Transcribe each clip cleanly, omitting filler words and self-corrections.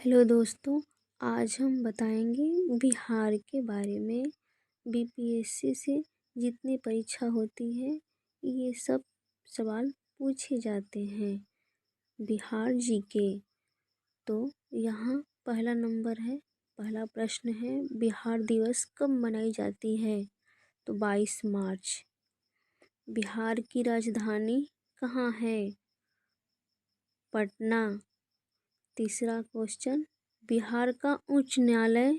Hello दोस्तों, आज हम बताएंगे बिहार के बारे में। बीपीएससी से जितनी परीक्षा होती है ये सब सवाल पूछे जाते हैं बिहार जीके। तो यहाँ पहला नंबर है, पहला प्रश्न है, बिहार दिवस कब मनाई जाती है? तो 22 मार्च। बिहार की राजधानी कहाँ है? पटना। तीसरा क्वेश्चन, बिहार का उच्च न्यायालय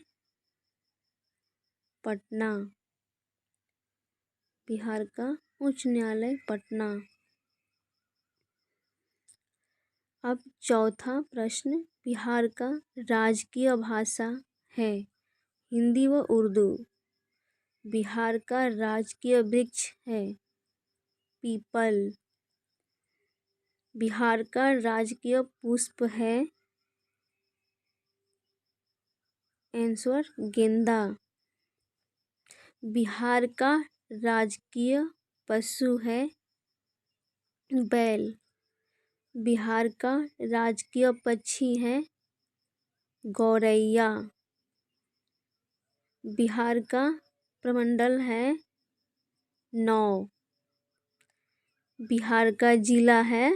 पटना। बिहार का उच्च न्यायालय पटना। अब चौथा प्रश्न, बिहार का राजकीय भाषा है हिंदी व उर्दू। बिहार का राजकीय वृक्ष है पीपल। बिहार का राजकीय पुष्प है आंसर गेंदा। बिहार का राजकीय पशु है बैल। बिहार का राजकीय पक्षी है गौरैया। बिहार का प्रमंडल है 9। बिहार का जिला है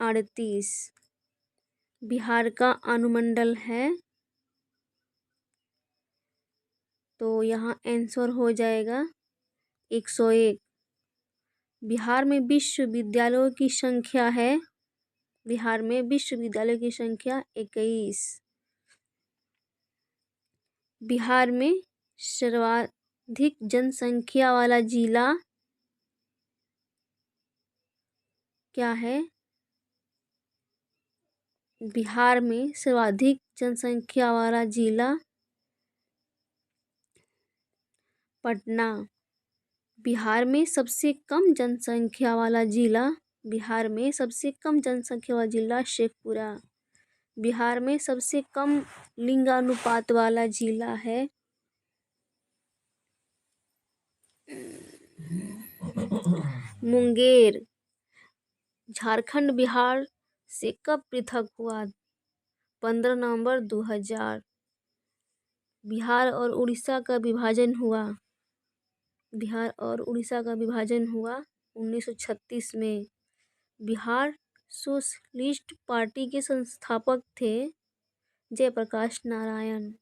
38। बिहार का अनुमंडल है, तो यहाँ आंसर हो जाएगा 101। बिहार में विश्वविद्यालयों की संख्या है, बिहार में विश्वविद्यालयों की संख्या 21। बिहार में सर्वाधिक जनसंख्या वाला जिला क्या है? बिहार में सर्वाधिक जनसंख्या वाला जिला पटना। बिहार में सबसे कम जनसंख्या वाला जिला, बिहार में सबसे कम जनसंख्या वाला जिला शेखपुरा। बिहार में सबसे कम लिंगानुपात वाला जिला है मुंगेर। झारखंड बिहार से कब पृथक हुआ? 15 नवंबर 2000। बिहार और उड़ीसा का विभाजन हुआ, बिहार और उड़ीसा का विभाजन हुआ 1936 में। बिहार सोशलिस्ट पार्टी के संस्थापक थे जयप्रकाश नारायण।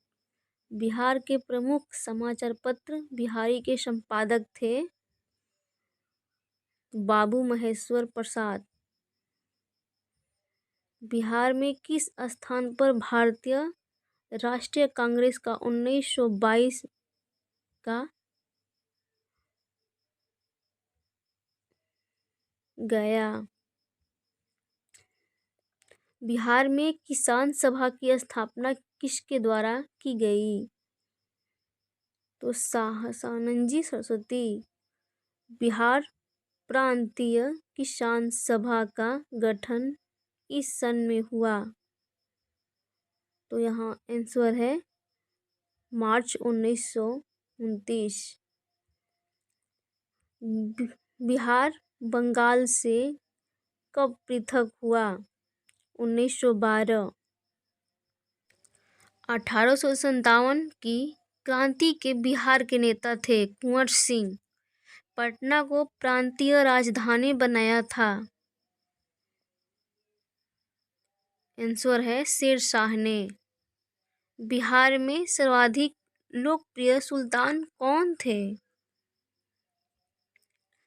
बिहार के प्रमुख समाचार पत्र बिहारी के संपादक थे बाबू महेश्वर प्रसाद। बिहार में किस स्थान पर भारतीय राष्ट्रीय कांग्रेस का 1922 का गया? बिहार में किसान सभा की स्थापना किसके द्वारा की गई? तो सहसानंद सरस्वती। बिहार प्रांतीय किसान सभा का गठन इस सन में हुआ? तो यहाँ आंसर है मार्च 1929। बिहार बंगाल से कब पृथक हुआ? 1912। 1857 की क्रांति के बिहार के नेता थे कुंवर सिंह। पटना को प्रांतीय राजधानी बनाया था? आंसर है शेरशाह ने। बिहार में सर्वाधिक लोकप्रिय सुल्तान कौन थे?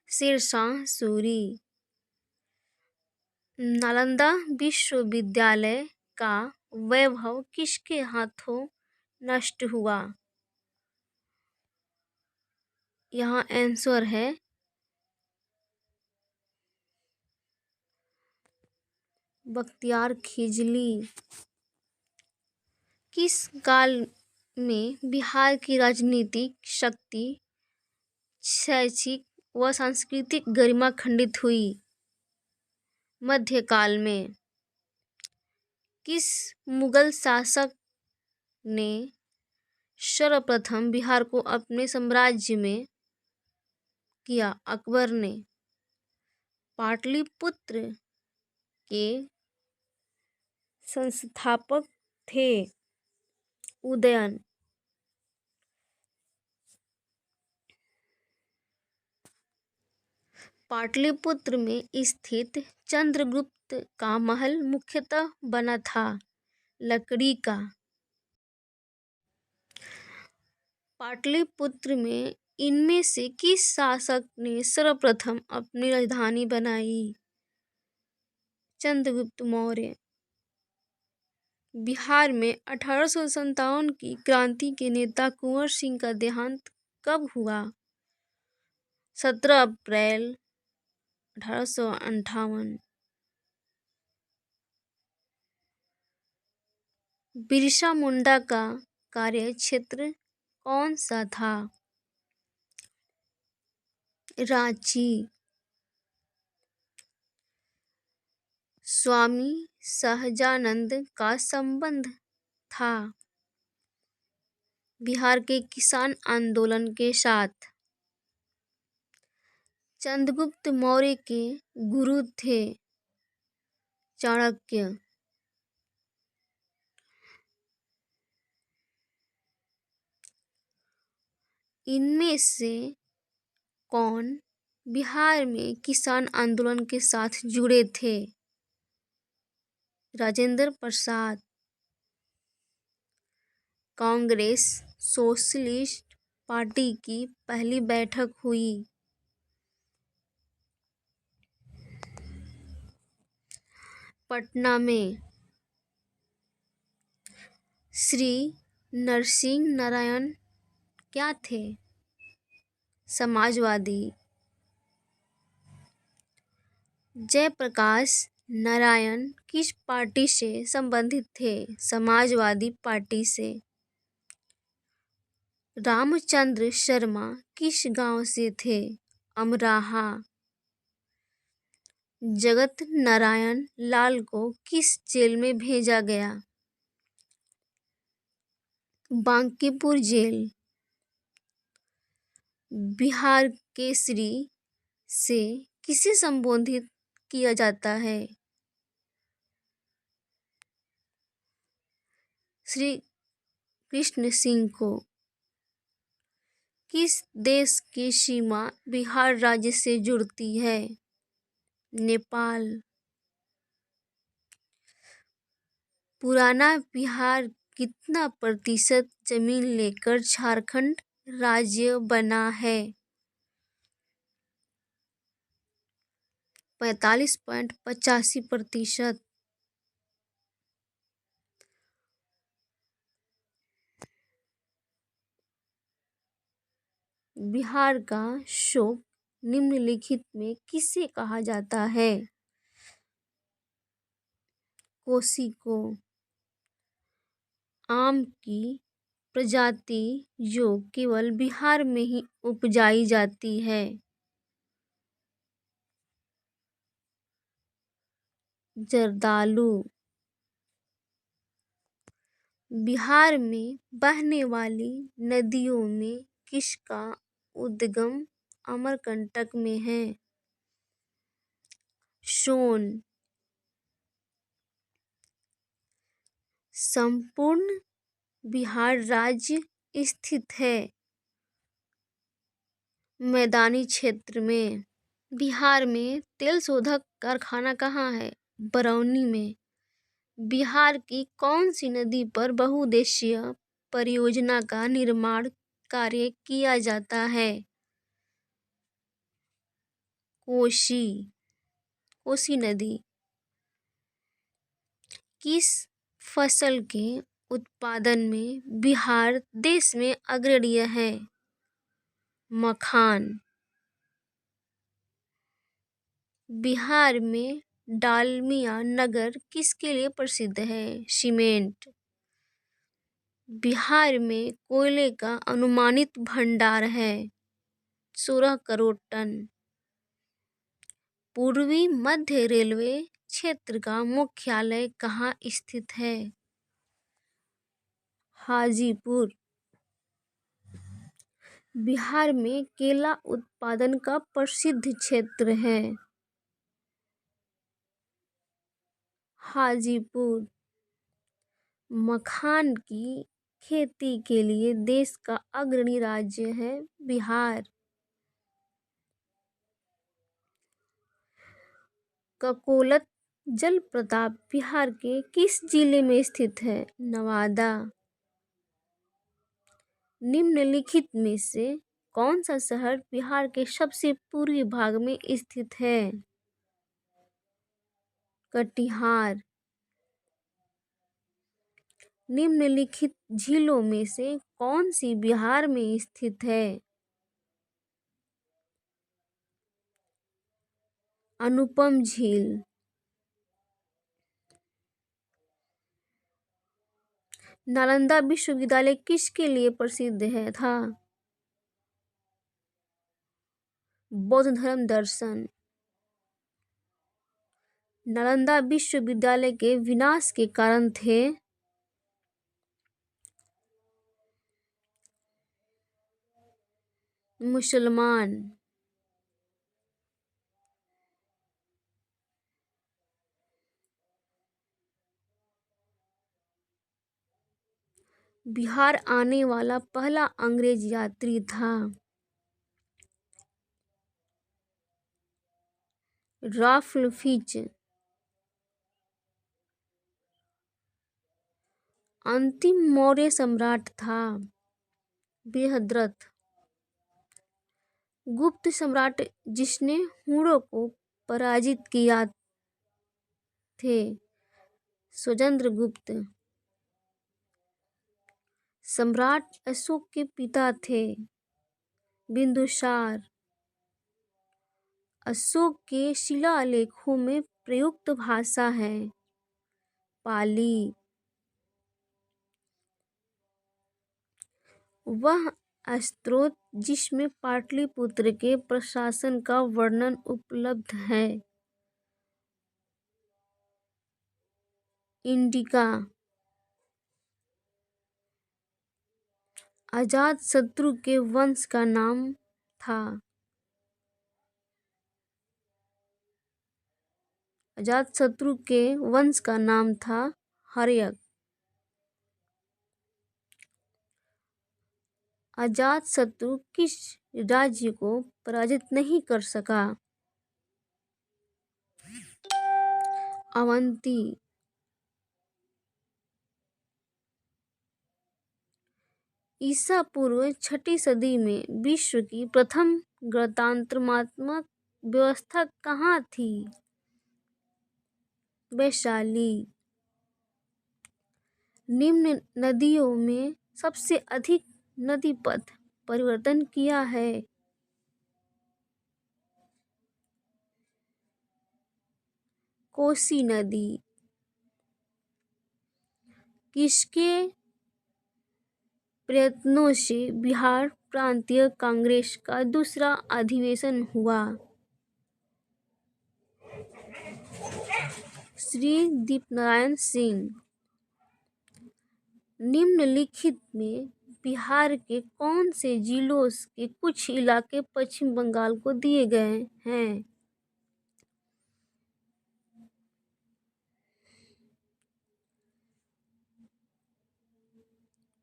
शेरशाह सूरी। नालंदा विश्वविद्यालय का वैभव किसके हाथों नष्ट हुआ? यहाँ आंसर है बख्तियार खिलजी। किस काल में बिहार की राजनीतिक शक्ति, शैक्षिक व सांस्कृतिक गरिमा खंडित हुई? मध्यकाल में। किस मुगल शासक ने सर्वप्रथम बिहार को अपने साम्राज्य में किया? अकबर ने। पाटलिपुत्र के संस्थापक थे। उदयन पाटलिपुत्र में स्थित चंद्रगुप्त का महल मुख्यतः बना था लकड़ी का। पाटलिपुत्र में इनमें से किस शासक ने सर्वप्रथम अपनी राजधानी बनाई? चंद्रगुप्त मौर्य। बिहार में 1857 की क्रांति के नेता कुंवर सिंह का देहांत कब हुआ? 17 अप्रैल 1858। बिरसा मुंडा का कार्य क्षेत्र कौन सा था? रांची। स्वामी सहजानंद का संबंध था बिहार के किसान आंदोलन के साथ। चंद्रगुप्त मौर्य के गुरु थे चाणक्य। इनमें से कौन बिहार में किसान आंदोलन के साथ जुड़े थे? राजेंद्र प्रसाद। कांग्रेस सोशलिस्ट पार्टी की पहली बैठक हुई पटना में। श्री नरसिंह नारायण क्या थे? समाजवादी। जयप्रकाश नारायण किस पार्टी से संबंधित थे? समाजवादी पार्टी से। रामचंद्र शर्मा किस गांव से थे? अमराहा। जगत नारायण लाल को किस जेल में भेजा गया? बांकीपुर जेल। बिहार केसरी से किसे संबोधित किया जाता है? श्री कृष्ण सिंह को। किस देश की सीमा बिहार राज्य से जुड़ती है? नेपाल। पुराना बिहार कितना प्रतिशत जमीन लेकर झारखंड राज्य बना है? 45.85%। बिहार का शोक निम्नलिखित में किसे कहा जाता है? कोसी को। आम की प्रजाति जो केवल बिहार में ही उपजाई जाती है? जर्दालू। बिहार में बहने वाली नदियों में किसका उद्गम अमरकंटक में है? सोन। संपूर्ण बिहार राज्य स्थित है मैदानी क्षेत्र में। बिहार में तेल शोधक कारखाना कहाँ है? बरौनी में। बिहार की कौन सी नदी पर बहुउद्देशीय परियोजना का निर्माण कार्य किया जाता है? कोसी नदी। किस फसल के उत्पादन में बिहार देश में अग्रणी है? मखान। बिहार में डालमिया नगर किसके लिए प्रसिद्ध है? सीमेंट। बिहार में कोयले का अनुमानित भंडार है 16 करोड़ टन। पूर्वी मध्य रेलवे क्षेत्र का मुख्यालय कहाँ स्थित है? हाजीपुर। बिहार में केला उत्पादन का प्रसिद्ध क्षेत्र है हाजीपुर। मखान की खेती के लिए देश का अग्रणी राज्य है बिहार। ककोलत जलप्रपात बिहार के किस जिले में स्थित है? नवादा। निम्नलिखित में से कौन सा शहर बिहार के सबसे पूर्वी भाग में स्थित है? कटिहार। निम्नलिखित झीलों में से कौन सी बिहार में स्थित है? अनुपम झील। नालंदा विश्वविद्यालय किसके लिए प्रसिद्ध है था? बौद्ध धर्म दर्शन। नालंदा विश्वविद्यालय के विनाश के कारण थे? मुसलमान। बिहार आने वाला पहला अंग्रेज यात्री था? Ralph Fitch. अंतिम मौर्य सम्राट था? बृहद्रथ। गुप्त सम्राट जिसने हुणों को पराजित किया थे? स्वतंत्रगुप्त। सम्राट अशोक के पिता थे? बिंदुसार। अशोक के शिलालेखों में प्रयुक्त भाषा है? पाली। वह स्रोत जिसमें पाटलिपुत्र के प्रशासन का वर्णन उपलब्ध है? इंडिका। अजातशत्रु के वंश का नाम था? अजातशत्रु के वंश का नाम था हर्यक। अजातशत्रु किस राज्य को पराजित नहीं कर सका? अवंती। ईसा पूर्व 6ठी सदी में विश्व की प्रथम गणतंत्रात्मक व्यवस्था कहाँ थी? वैशाली। निम्न नदियों में सबसे अधिक नदी पथ परिवर्तन किया है? कोसी नदी। किसके प्रयत्नों से बिहार प्रांतीय कांग्रेस का दूसरा अधिवेशन हुआ? श्री दीपनारायण सिंह। निम्नलिखित में बिहार के कौन से जिलों के कुछ इलाके पश्चिम बंगाल को दिए गए हैं?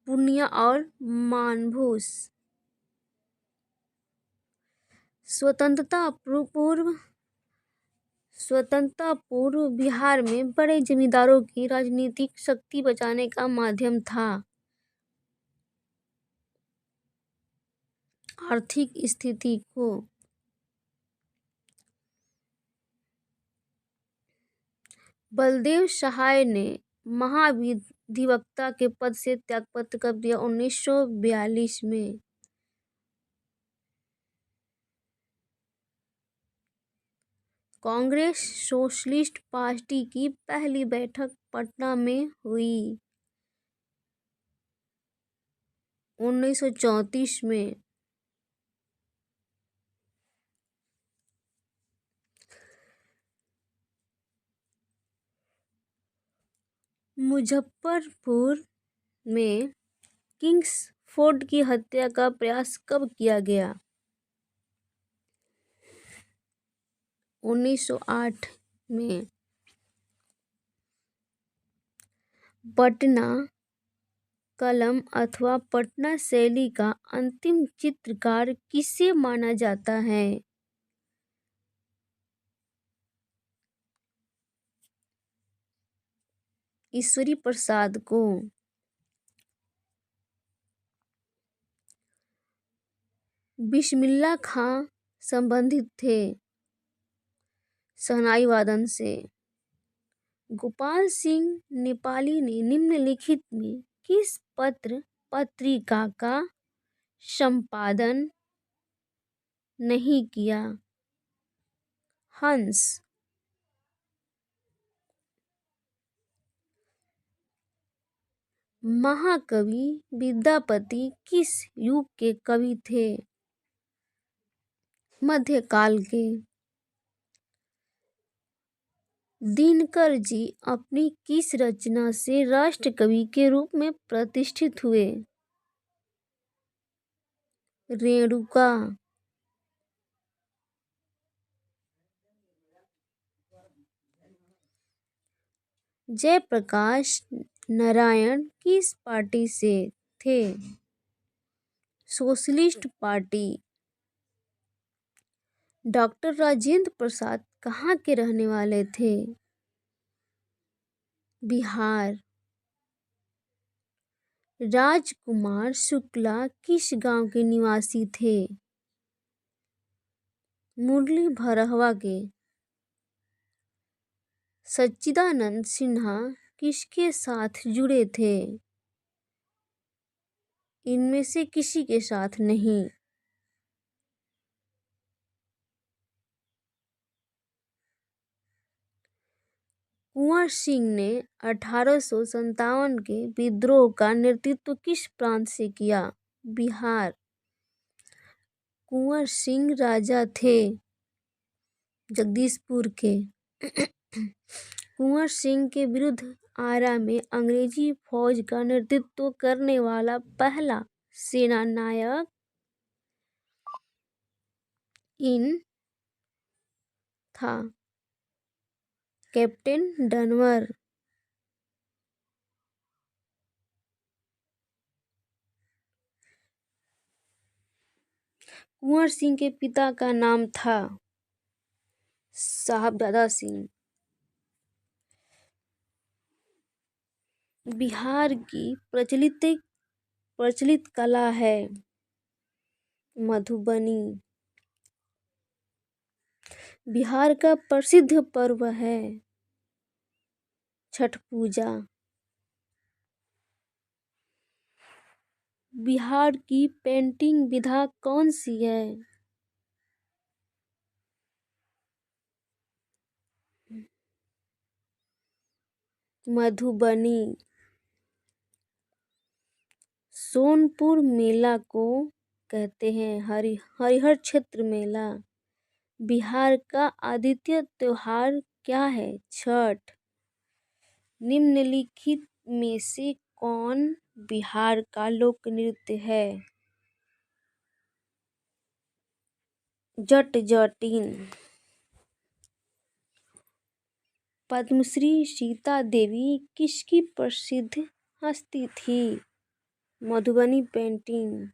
पूर्णिया और मानभूस। स्वतंत्रता पूर्व बिहार में बड़े जमींदारों की राजनीतिक शक्ति बचाने का माध्यम था? आर्थिक स्थिति को। बलदेव सहाय ने महाधिवक्ता के पद से त्यागपत्र कब दिया? 1942 में। कांग्रेस सोशलिस्ट पार्टी की पहली बैठक पटना में हुई? 1934 में। मुजफ्फरपुर में किंग्सफोर्ड की हत्या का प्रयास कब किया गया? 1908 में। पटना कलम अथवा पटना शैली का अंतिम चित्रकार किसे माना जाता है? ईश्वरी प्रसाद को। बिस्मिल्लाह खां संबंधित थे शहनाई वादन से। गोपाल सिंह नेपाली ने निम्नलिखित में किस पत्र पत्रिका का संपादन नहीं किया? हंस। महाकवि विद्यापति किस युग के कवि थे? मध्यकाल के। दिनकर जी अपनी किस रचना से राष्ट्रकवि के रूप में प्रतिष्ठित हुए? रेणुका। जयप्रकाश नारायण किस पार्टी से थे? Socialist party. Doctor Rajendra Prasad कहाँ के रहने वाले थे? बिहार। राजकुमार शुक्ला किस गांव के निवासी थे? मुरली भरहवा के। सच्चिदानंद सिन्हा किसके साथ जुड़े थे? इनमें से किसी के साथ नहीं। कुंवर सिंह ने 1857 के विद्रोह का नेतृत्व किस प्रांत से किया? बिहार। कुंवर सिंह राजा थे जगदीशपुर के। कुंवर सिंह के विरुद्ध आरा में अंग्रेजी फौज का नेतृत्व करने वाला पहला सेना नायक इन था कैप्टन डनवर। कुंवर सिंह के पिता का नाम था साहबजादा सिंह। बिहार की प्रचलित कला है मधुबनी। बिहार का प्रसिद्ध पर्व है छठ पूजा। बिहार की पेंटिंग विधा कौन सी है? मधुबनी। सोनपुर मेला को कहते हैं हरिहर क्षेत्र मेला। बिहार का आदित्य त्योहार क्या है? छठ। निम्नलिखित में से कौन बिहार का लोक नृत्य है? जट जटिन। पद्मश्री सीता देवी किसकी प्रसिद्ध हस्ती थी? मधुबनी पेंटिंग।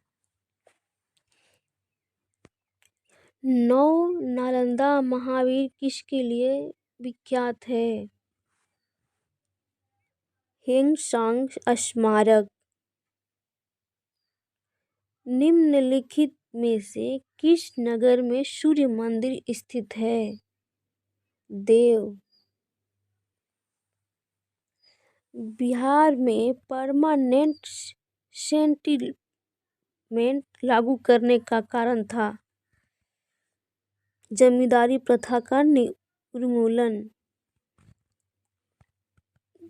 नौ नालंदा महावीर किसके लिए विख्यात है? हेंगसांग स्मारक। निम्नलिखित में से किस नगर में सूर्य मंदिर स्थित है? देव। बिहार में परमानेंट सेटलमेंट लागू करने का कारण था जमींदारी प्रथा का उन्मूलन।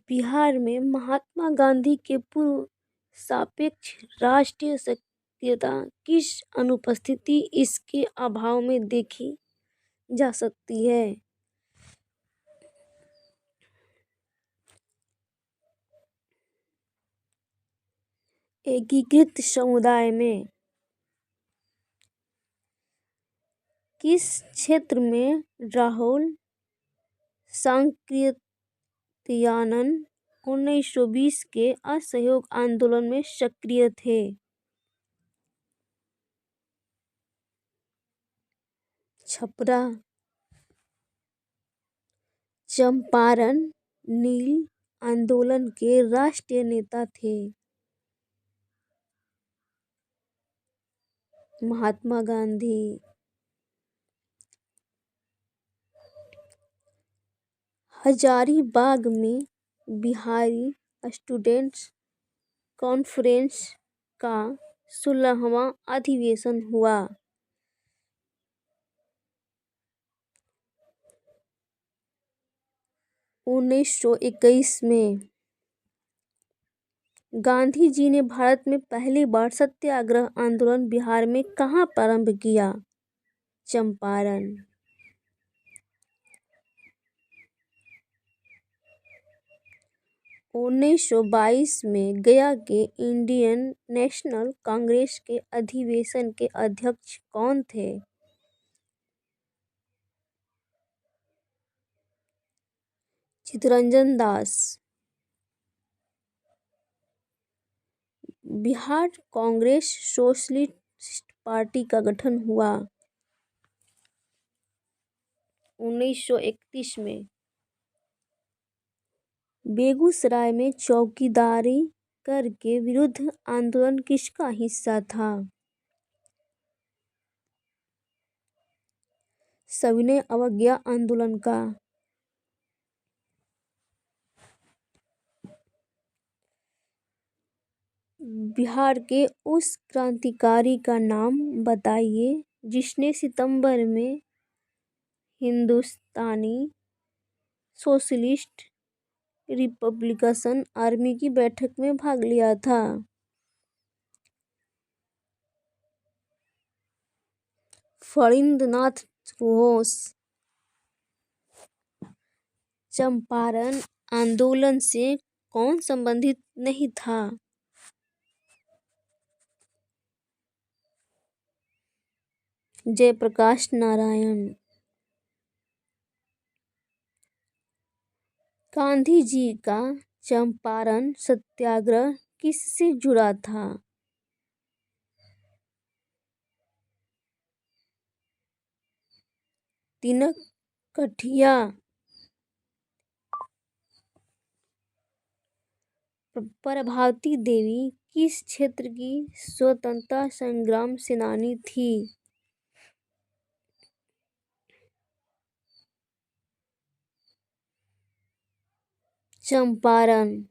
बिहार में महात्मा गांधी के पूर्व सापेक्ष राष्ट्रीय सक्रियता किस अनुपस्थिति इसके अभाव में देखी जा सकती है? एकीकृत समुदाय में। किस क्षेत्र में राहुल सांकृत्यायन 1920 के असहयोग आंदोलन में सक्रिय थे। छपरा चंपारण नील आंदोलन के राष्ट्रीय नेता थे। महात्मा गांधी। हजारीबाग में बिहारी स्टूडेंट्स कॉन्फ्रेंस का 16वां अधिवेशन हुआ। 1921 में गांधी जी ने भारत में पहली बार सत्याग्रह आंदोलन बिहार में कहाँ प्रारंभ किया? चंपारण। 1922 में गया के इंडियन नेशनल कांग्रेस के अधिवेशन के अध्यक्ष कौन थे? चित्तरंजन दास। बिहार कांग्रेस सोशलिस्ट पार्टी का गठन हुआ 1931 में। बेगूसराय में चौकीदारी कर के विरुद्ध आंदोलन किसका हिस्सा था? सविनय अवज्ञा आंदोलन का। बिहार के उस क्रांतिकारी का नाम बताइए जिसने सितंबर में हिंदुस्तानी सोशलिस्ट रिपब्लिकन आर्मी की बैठक में भाग लिया था। फणींद्रनाथ घोष। चंपारण आंदोलन से कौन संबंधित नहीं था? जयप्रकाश नारायण। गांधी जी का चंपारण सत्याग्रह किससे जुड़ा था? तिनकठिया। प्रभावती देवी किस क्षेत्र की स्वतंत्रता संग्राम सेनानी थी? चंपारण।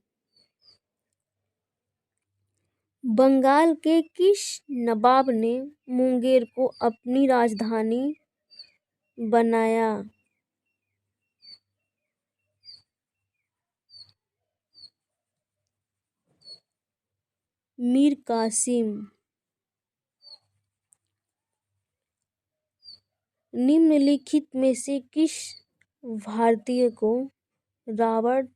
बंगाल के किस नवाब ने मुंगेर को अपनी राजधानी बनाया? मीर कासिम। निम्नलिखित में से किस भारतीय को रॉबर्ट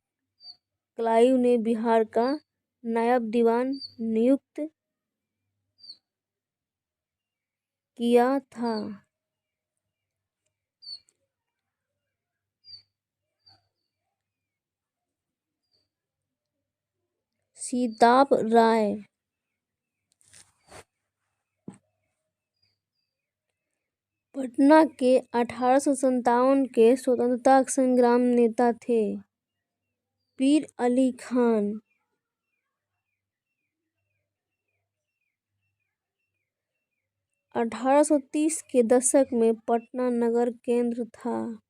क्लाइव ने बिहार का नायब दीवान नियुक्त किया था? सीताब राय। पटना के 1857 के स्वतंत्रता संग्राम नेता थे? पीर अली खान। 1830 के दशक में पटना नगर केंद्र था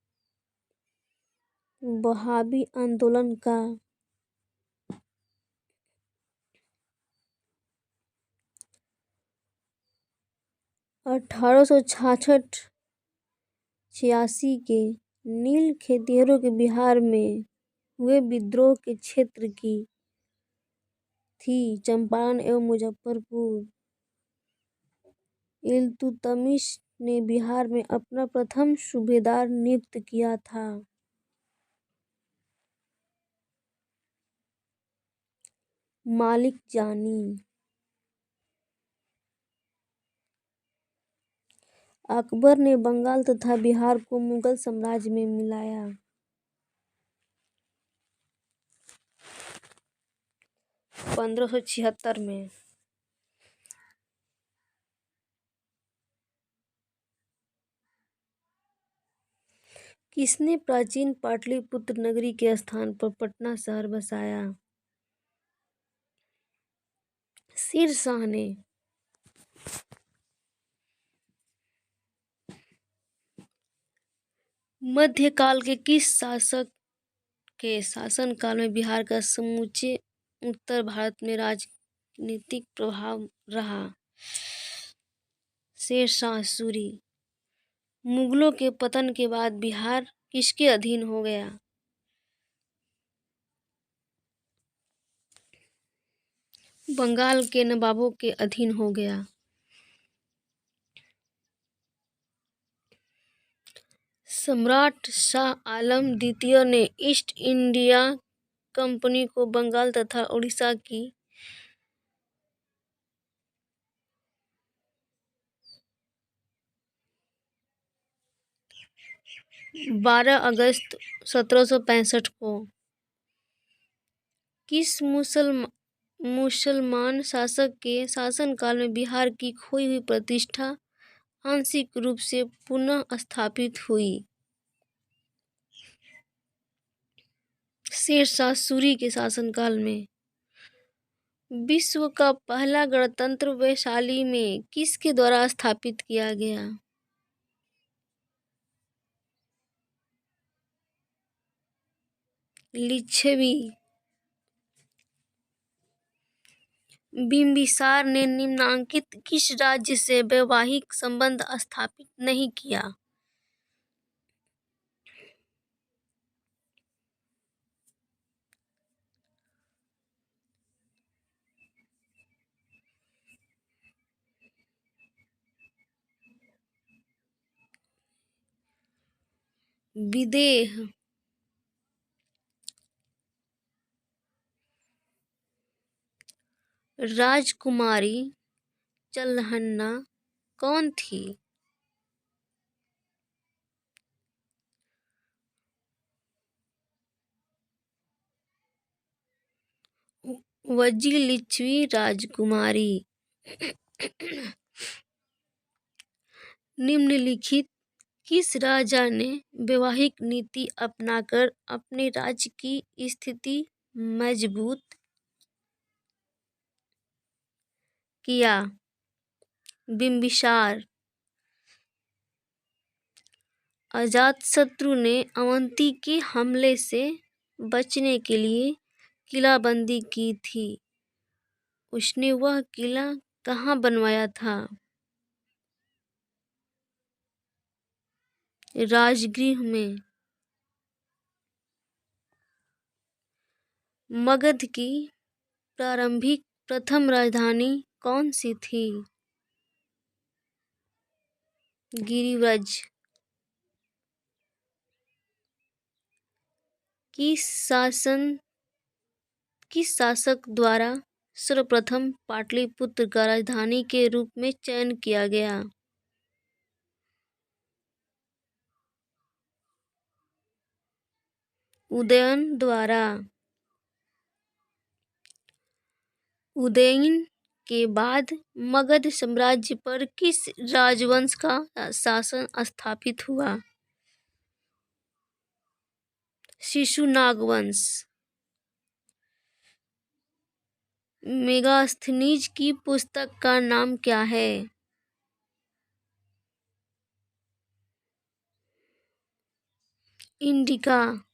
वहाबी आंदोलन का। 1866-86 के नील खेतिहरों के बिहार में हुए विद्रोह के क्षेत्र की थी चंपारण एवं मुजफ्फरपुर। इल्तुतमिश ने बिहार में अपना प्रथम सूबेदार नियुक्त किया था? मालिक जानी। अकबर ने बंगाल तथा बिहार को मुगल साम्राज्य में मिलाया। 1576 में। किसने प्राचीन पाटलिपुत्र नगरी के स्थान पर पटना शहर बसाया? शेरशाह ने। मध्यकाल के किस शासक के शासनकाल में बिहार का समूचे उत्तर भारत में राजनीतिक प्रभाव रहा? शेरशाह सूरी। मुगलों के पतन के बाद बिहार किसके अधीन हो गया? बंगाल के नवाबों के अधीन हो गया। सम्राट शाह आलम द्वितीय ने ईस्ट इंडिया कंपनी को बंगाल तथा उड़ीसा की 12 अगस्त 1765 को किस मुसलमान शासक के शासनकाल में बिहार की खोई हुई प्रतिष्ठा आंशिक रूप से पुनः स्थापित हुई? शेरशाह सूरी के शासनकाल में। विश्व का पहला गणतंत्र वैशाली में किसके द्वारा स्थापित किया गया? लिच्छवी। बिंबिसार ने निम्नलिखित किस राज्य से वैवाहिक संबंध स्थापित नहीं किया? विदेह। राजकुमारी चल्हन्ना कौन थी? वजी लिच्छवी राजकुमारी। निम्नलिखित किस राजा ने वैवाहिक नीति अपनाकर अपने राज्य की स्थिति मजबूत किया? बिंबिसार। अजातशत्रु ने अवंती के हमले से बचने के लिए किलाबंदी की थी। उसने वह किला कहाँ बनवाया था? राजगृह में। मगध की प्रारंभिक प्रथम राजधानी कौन सी थी? गिरिव्रज। किस शासक द्वारा सर्वप्रथम पाटलिपुत्र का राजधानी के रूप में चयन किया गया? उदयन द्वारा। उदयन के बाद मगध साम्राज्य पर किस राजवंश का शासन स्थापित हुआ? शिशुनाग वंश। मेगास्थनीज की पुस्तक का नाम क्या है? इंडिका।